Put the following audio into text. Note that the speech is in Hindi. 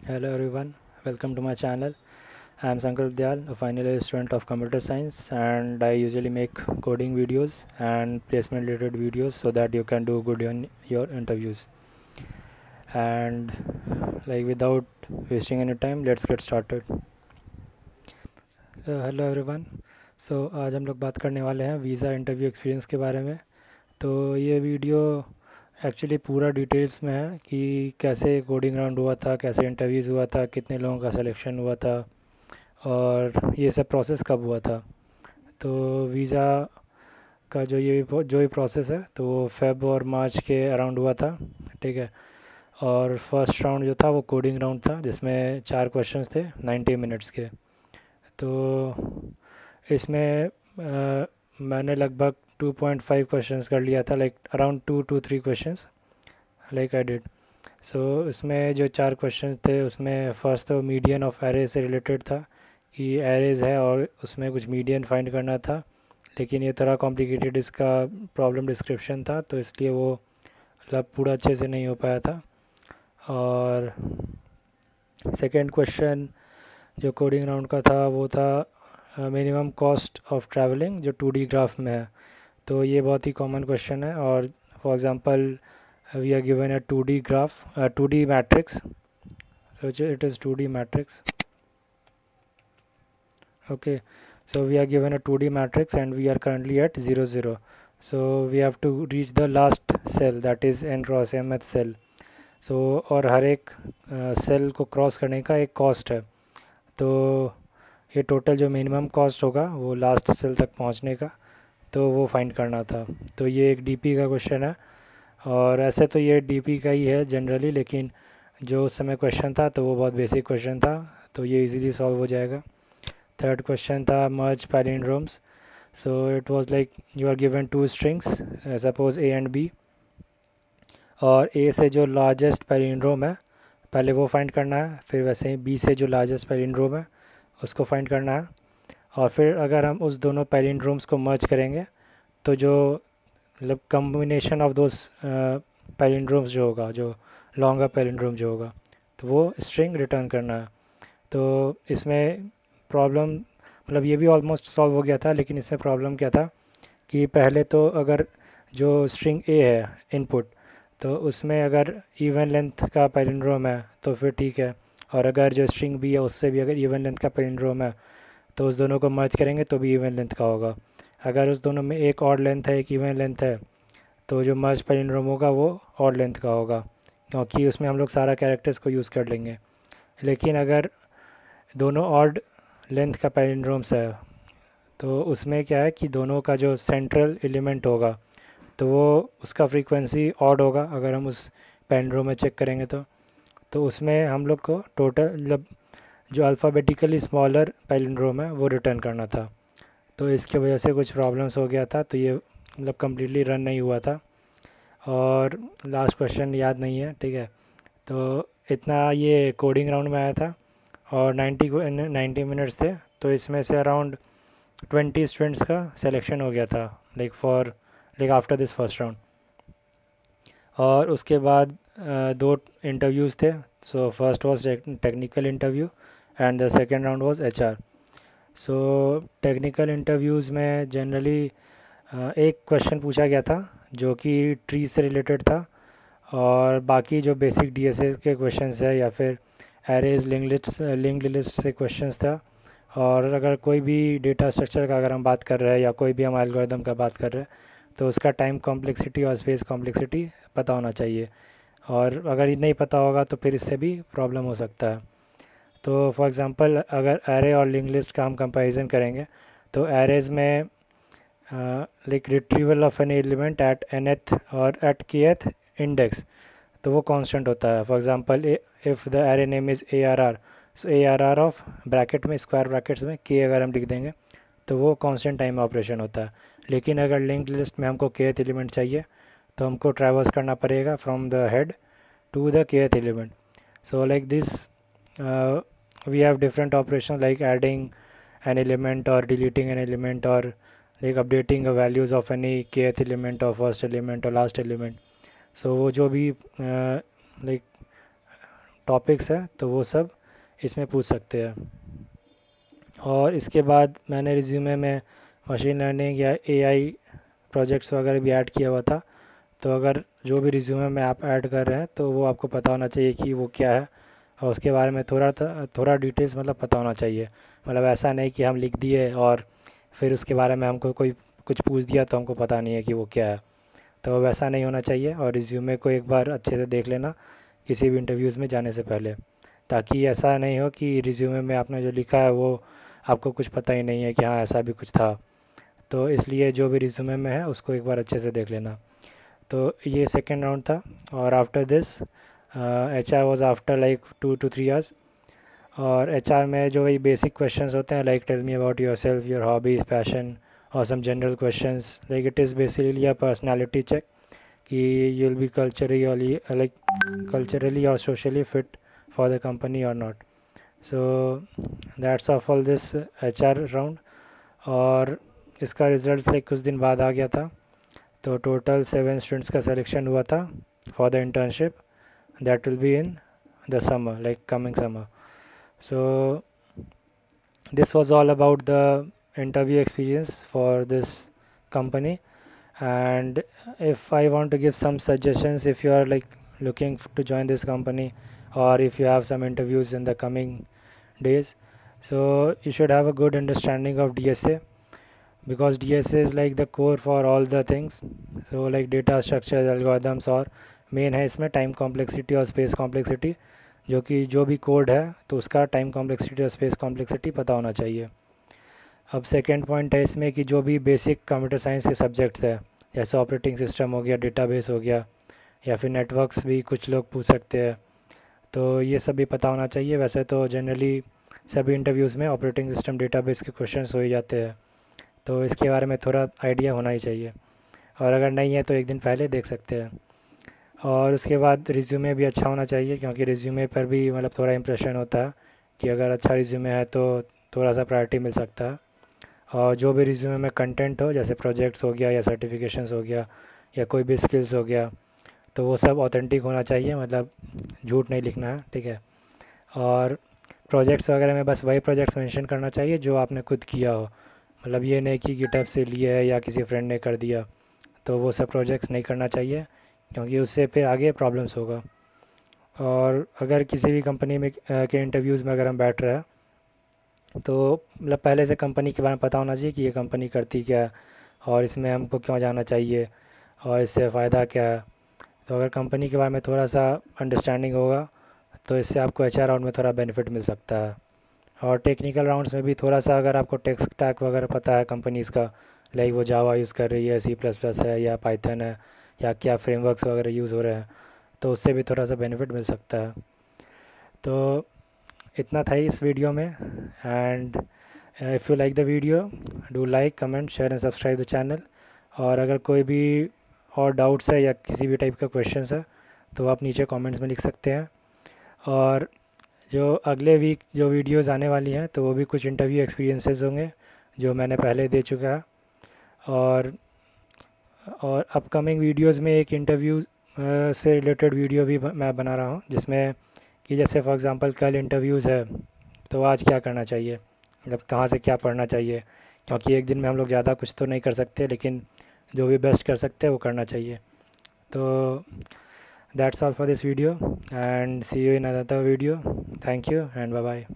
Hello everyone, welcome to my channel. I am Sankalp Dyal, a final year student of computer science, and I usually make coding videos and placement related videos so that you can do good in your interviews. And without wasting any time, let's get started. Hello everyone. आज हम लोग बात करने वाले हैं वीज़ा इंटरव्यू एक्सपीरियंस के बारे में. तो ये वीडियो एक्चुअली पूरा डिटेल्स में है कि कैसे कोडिंग राउंड हुआ था, कैसे इंटरव्यूज़ हुआ था, कितने लोगों का सिलेक्शन हुआ था और ये सब प्रोसेस कब हुआ था. तो वीज़ा का जो ये प्रोसेस है तो वो फेब और मार्च के अराउंड हुआ था. ठीक है. और फर्स्ट राउंड जो था वो कोडिंग राउंड था जिसमें 4 क्वेश्चंस थे 90 मिनट्स के. तो इसमें मैंने लगभग 2.5 क्वेश्चंस कर लिया था, like around 2 to 3 questions like I did. इसमें जो 4 क्वेश्चंस थे उसमें फर्स्ट तो मीडियन ऑफ एरे से रिलेटेड था कि एरेज है और उसमें कुछ मीडियन फाइंड करना था. लेकिन ये थोड़ा कॉम्प्लिकेटेड इसका प्रॉब्लम डिस्क्रिप्शन था तो इसलिए वो मतलब पूरा अच्छे से नहीं हो पाया था. और सेकंड क्वेश्चन जो कोडिंग राउंड का था वो था मिनिमम कॉस्ट ऑफ ट्रैवलिंग जो 2D ग्राफ में है. तो ये बहुत ही कॉमन क्वेश्चन है. और for example we are given a 2D graph, a 2D matrix. So it is 2D matrix. Okay, so we are given a 2D matrix and we are currently at 0 0. So we have to reach the last cell, that is n cross mth cell. So और हर एक सेल को क्रॉस करने का एक कॉस्ट है. तो ये टोटल जो मिनिमम कॉस्ट होगा वो लास्ट सेल तक पहुंचने का तो वो फाइंड करना था. तो ये एक डीपी का क्वेश्चन है. और ऐसे तो ये डीपी का ही है जनरली, लेकिन जो उस समय क्वेश्चन था तो वो बहुत बेसिक क्वेश्चन था तो ये इजीली सॉल्व हो जाएगा. थर्ड क्वेश्चन था merge palindromes. So it was like you are given 2 strings, suppose A and B, और ए से जो लार्जेस्ट पैलिंड्रोम है पहले वो फाइंड करना है, फिर वैसे ही बी से जो लार्जेस्ट पैलिंड्रोम है उसको फाइंड करना है. और फिर अगर हम उस दोनों पैलिंड्रोम्स को मर्ज करेंगे तो जो मतलब कम्बिनेशन ऑफ दोज पैलिंड्रोम्स जो होगा, जो लॉन्गर पैलिंड्रोम जो होगा, तो वो स्ट्रिंग रिटर्न करना है. तो इसमें प्रॉब्लम मतलब ये भी ऑलमोस्ट सॉल्व हो गया था, लेकिन इसमें प्रॉब्लम क्या था कि पहले तो अगर जो स्ट्रिंग ए है इनपुट, तो उसमें अगर इवन लेंथ का पैलिंड्रोम है तो फिर ठीक है. और अगर जो स्ट्रिंग बी है उससे भी अगर इवन लेंथ का पैलिंड्रोम है तो उस दोनों को मर्ज करेंगे तो भी इवन लेंथ का होगा. अगर उस दोनों में एक ऑड लेंथ है एक इवन लेंथ है तो जो मर्ज पैलिंड्रोम होगा वो ऑड लेंथ का होगा, क्योंकि उसमें हम लोग सारा कैरेक्टर्स को यूज़ कर लेंगे. लेकिन अगर दोनों ऑड लेंथ का पैलिंड्रोम्स है तो उसमें क्या है कि दोनों का जो सेंट्रल एलिमेंट होगा तो वो उसका फ्रीक्वेंसी ऑड होगा अगर हम उस पैलिंड्रोम में चेक करेंगे तो उसमें हम लोग को टोटल मतलब जो अल्फ़ाबेटिकली स्मॉलर पैलिंड्रोम है वो रिटर्न करना था. तो इसकी वजह से कुछ प्रॉब्लम्स हो गया था तो ये मतलब कम्प्लीटली रन नहीं हुआ था. और लास्ट क्वेश्चन याद नहीं है. ठीक है. तो इतना ये कोडिंग राउंड में आया था और 90 मिनट्स थे. तो इसमें से अराउंड 20 स्टूडेंट्स का सिलेक्शन हो गया था, like after this first round. और उसके बाद दो इंटरव्यूज़ थे. So first was technical interview and the second round was HR. So technical interviews में जनरली एक क्वेश्चन पूछा गया था जो कि ट्री से रिलेटेड था. और बाकी जो बेसिक डीएसए के क्वेश्चंस है या फिर एरेज लिंक्ड लिस्ट से क्वेश्चंस था. और अगर कोई भी डेटा स्ट्रक्चर का अगर हम बात कर रहे हैं या कोई भी हम एल्गोरिदम का बात कर रहे हैं तो उसका टाइम कॉम्प्लेक्सिटी और स्पेस कॉम्प्लेक्सिटी पता होना चाहिए. और अगर ये नहीं पता होगा तो फिर इससे भी प्रॉब्लम हो सकता है. तो फॉर एग्ज़ाम्पल अगर एरे और लिंक लिस्ट का हम कंपैरिजन करेंगे तो एरेज में like retrieval of an element at nth और एट kth इंडेक्स तो वो कांस्टेंट होता है. For example if the array name is ARR, so ARR of bracket में स्क्वायर ब्रैकेट्स में k अगर हम लिख देंगे तो वो कांस्टेंट टाइम ऑपरेशन होता है. लेकिन अगर लिंक्ड लिस्ट में हमको kth एलिमेंट चाहिए तो हमको ट्रैवर्स करना पड़ेगा from the head to the kth element. So like this we have different operations like adding an element or deleting an element or like updating the values of any kth element or first element or last element. So वो जो भी लाइक टॉपिक्स हैं तो वो सब इसमें पूछ सकते हैं। और इसके बाद मैंने रिज्यूमे में मशीन लर्निंग या एआई प्रोजेक्ट्स वगैरह भी ऐड किया हुआ था। तो अगर जो भी रिज्यूमे में आप ऐड कर रहे हैं तो वो आपको पता होना चाहिए कि वो क्या है, और उसके बारे में थोड़ा डिटेल्स मतलब पता होना चाहिए। मतलब ऐसा नहीं कि हम लिख दिए और फिर उसके बारे में हमको कोई कुछ पूछ दिया तो हमको पता नहीं है कि वो क्या है। तो वैसा नहीं होना चाहिए, और रिज्यूमे को एक बार अच्छे से देख लेना किसी भी इंटरव्यूज़ में जाने से पहले, ताकि ऐसा नहीं हो कि रिज्यूमे में आपने जो लिखा है वो आपको कुछ पता ही नहीं है कि हाँ ऐसा भी कुछ था। तो इसलिए जो भी रिज्यूमे में है उसको एक बार अच्छे से देख लेना। तो ये सेकेंड राउंड था। और after this HR was after like 2 to 3 hours। और HR में जो वही बेसिक क्वेश्चंस होते हैं, like tell me about yourself, your hobbies, passion, और some general questions, like it is basically a personality check कि यू विल बी कल्चरली और socially fit for the company और not. So that's of all this HR round. और इसका रिज़ल्ट लाइक कुछ दिन बाद आ गया था। तो टोटल 7 स्टूडेंट्स का सिलेक्शन हुआ था for the internship that will be in the summer, like coming summer. So this was all about the interview experience for this company. And if I want to give some suggestions, if you are like looking to join this company, or if you have some interviews in the coming days, so you should have a good understanding of DSA, because DSA is like the core for all the things. So like data structures, algorithms, और मेन है इसमें टाइम कॉम्प्लेक्सिटी और स्पेस कॉम्प्लेक्सिटी, जो कि जो भी कोड है तो उसका टाइम कॉम्प्लेक्सिटी और स्पेस कॉम्प्लेक्सिटी पता होना चाहिए। अब सेकेंड पॉइंट है इसमें कि जो भी बेसिक कंप्यूटर साइंस के सब्जेक्ट्स है, जैसे ऑपरेटिंग सिस्टम हो गया, डेटाबेस हो गया, या फिर नेटवर्क्स भी कुछ लोग पूछ सकते हैं, तो ये सब भी पता होना चाहिए। वैसे तो जनरली सभी इंटरव्यूज़ में ऑपरेटिंग सिस्टम, डेटाबेस के क्वेश्चंस हो ही जाते हैं, तो इसके बारे में थोड़ा आइडिया होना ही चाहिए। और अगर नहीं है तो एक दिन पहले देख सकते हैं। और उसके बाद रिज्यूमे भी अच्छा होना चाहिए, क्योंकि रिज्यूमे पर भी मतलब थोड़ा इंप्रेशन होता है कि अगर अच्छा रिज्यूमे है तो थोड़ा सा प्रायोरिटी मिल सकता है। और जो भी रिज्यूमे में कंटेंट हो, जैसे प्रोजेक्ट्स हो गया या सर्टिफिकेशंस हो गया या कोई भी स्किल्स हो गया, तो वो सब ऑथेंटिक होना चाहिए, मतलब झूठ नहीं लिखना है, ठीक है। और प्रोजेक्ट्स वगैरह में बस वही प्रोजेक्ट्स मेंशन करना चाहिए जो आपने खुद किया हो, मतलब ये नहीं कि गिटहब से लिए है या किसी फ्रेंड ने कर दिया, तो वो सब प्रोजेक्ट्स नहीं करना चाहिए, क्योंकि उससे फिर आगे प्रॉब्लम्स होगा। और अगर किसी भी कंपनी में के इंटरव्यूज़ में अगर हम बैठ रहे हैं तो मतलब पहले से कंपनी के बारे में पता होना चाहिए कि ये कंपनी करती क्या है और इसमें हमको क्यों जाना चाहिए और इससे फ़ायदा क्या है। तो अगर कंपनी के बारे में थोड़ा सा अंडरस्टैंडिंग होगा तो इससे आपको HR राउंड में थोड़ा बेनिफिट मिल सकता है। और टेक्निकल राउंड्स में भी थोड़ा सा अगर आपको टेक स्टैक वगैरह पता है कंपनीज़ का, लाइक वो जावा यूज़ कर रही है, C++ है या पाइथन है, या क्या फ्रेमवर्क्स वगैरह यूज़ हो रहे हैं, तो उससे भी थोड़ा सा बेनिफिट मिल सकता है। तो इतना था ही इस वीडियो में। And if you like the video, do like, comment, share and subscribe the channel. और अगर कोई भी और डाउट्स है या किसी भी टाइप का क्वेश्चंस है तो आप नीचे कमेंट्स में लिख सकते हैं। और जो अगले वीक जो वीडियोस आने वाली हैं तो वो भी कुछ इंटरव्यू एक्सपीरियंसेस होंगे जो मैंने पहले दे चुका है। और अपकमिंग वीडियोस में एक इंटरव्यू से रिलेटेड वीडियो भी मैं बना रहा हूँ, जिसमें कि जैसे फॉर एग्ज़ाम्पल कल इंटरव्यूज़ है तो आज क्या करना चाहिए, मतलब कहाँ से क्या पढ़ना चाहिए, क्योंकि एक दिन में हम लोग ज़्यादा कुछ तो नहीं कर सकते, लेकिन जो भी बेस्ट कर सकते हैं वो करना चाहिए। तो that's all for this video and see you in another video. Thank you and bye bye.